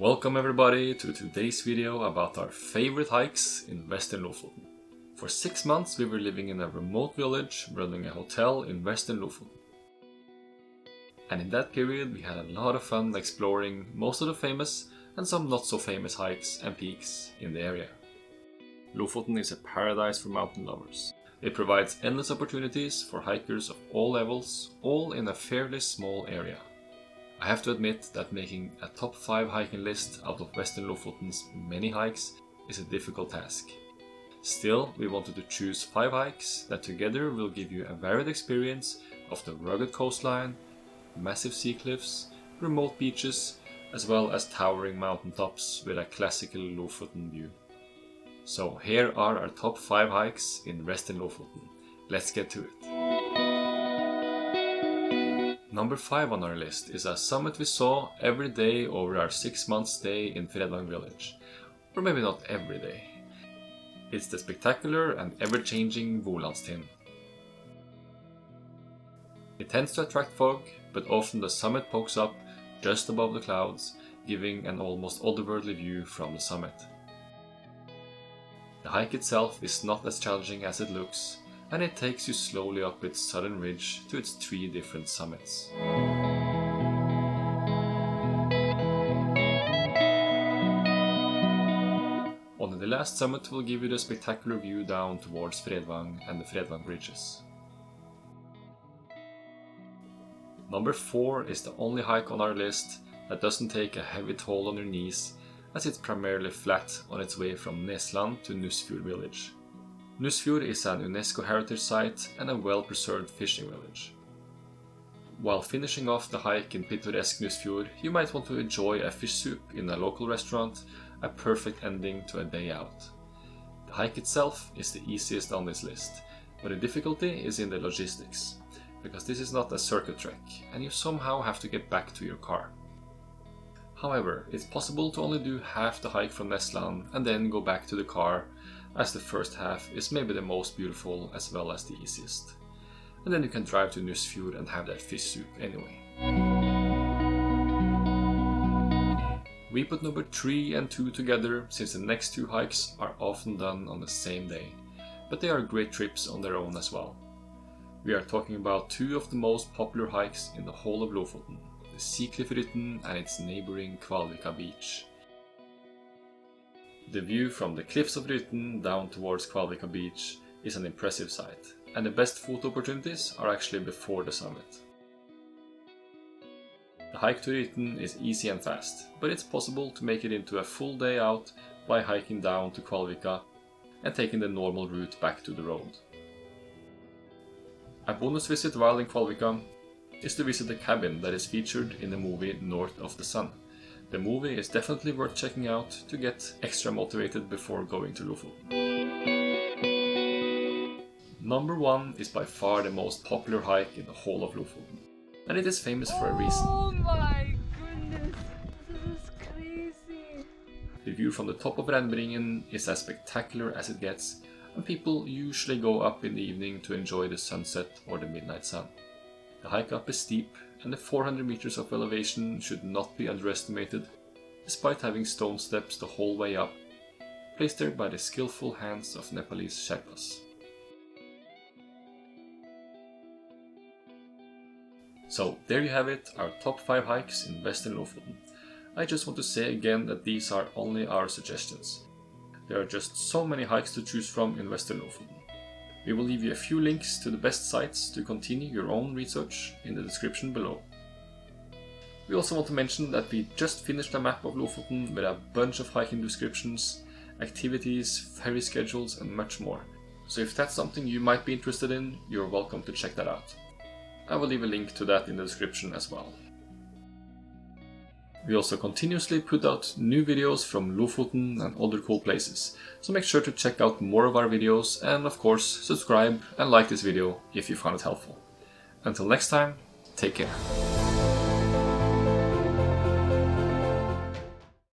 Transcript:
Welcome everybody to today's video about our favorite hikes in Western Lofoten. For 6 months we were living in a remote village running a hotel in Western Lofoten. And in that period we had a lot of fun exploring most of the famous and some not so famous hikes and peaks in the area. Lofoten is a paradise for mountain lovers. It provides endless opportunities for hikers of all levels, all in a fairly small area. I have to admit that making a top 5 hiking list out of Western Lofoten's many hikes is a difficult task. Still, we wanted to choose 5 hikes that together will give you a varied experience of the rugged coastline, massive sea cliffs, remote beaches, as well as towering mountaintops with a classical Lofoten view. So here are our top 5 hikes in Western Lofoten. Let's get to it. Number 5 on our list is a summit we saw every day over our 6-month stay in Fredvang village. Or maybe not every day. It's the spectacular and ever-changing Volandstind. It tends to attract fog, but often the summit pokes up just above the clouds, giving an almost otherworldly view from the summit. The hike itself is not as challenging as it looks, and it takes you slowly up its southern ridge to its 3 different summits. Only the last summit will give you the spectacular view down towards Fredvang and the Fredvang bridges. Number 4 is the only hike on our list that doesn't take a heavy toll on your knees, as it's primarily flat on its way from Nesland-Nusfjord village. Nusfjord is an UNESCO heritage site and a well-preserved fishing village. While finishing off the hike in picturesque Nusfjord, you might want to enjoy a fish soup in a local restaurant, a perfect ending to a day out. The hike itself is the easiest on this list, but the difficulty is in the logistics, because this is not a circuit trek and you somehow have to get back to your car. However, it's possible to only do half the hike from Nesland and then go back to the car, as the first half is maybe the most beautiful as well as the easiest. And then you can drive to Nusfjord and have that fish soup anyway. We put number 3 and 2 together since the next 2 hikes are often done on the same day, but they are great trips on their own as well. We are talking about 2 of the most popular hikes in the whole of Lofoten, the sea cliff Ryten and its neighboring Kvalvika beach. The view from the cliffs of Ryten down towards Kvalvika beach is an impressive sight, and the best photo opportunities are actually before the summit. The hike to Ryten is easy and fast, but it's possible to make it into a full day out by hiking down to Kvalvika and taking the normal route back to the road. A bonus visit while in Kvalvika is to visit the cabin that is featured in the movie North of the Sun. The movie is definitely worth checking out to get extra motivated before going to Lofoten. Number 1 is by far the most popular hike in the whole of Lofoten, and it is famous for a reason. Oh my goodness, this is crazy! The view from the top of Reinebringen is as spectacular as it gets, and people usually go up in the evening to enjoy the sunset or the midnight sun. The hike up is steep, and the 400 meters of elevation should not be underestimated, despite having stone steps the whole way up, placed there by the skillful hands of Nepalese Sherpas. So there you have it, our top 5 hikes in Western Lofoten. I just want to say again that these are only our suggestions. There are just so many hikes to choose from in Western Lofoten. We will leave you a few links to the best sites to continue your own research in the description below. We also want to mention that we just finished a map of Lofoten with a bunch of hiking descriptions, activities, ferry schedules and much more. So if that's something you might be interested in, you're welcome to check that out. I will leave a link to that in the description as well. We also continuously put out new videos from Lofoten and other cool places, so make sure to check out more of our videos and of course subscribe and like this video if you found it helpful. Until next time, take care.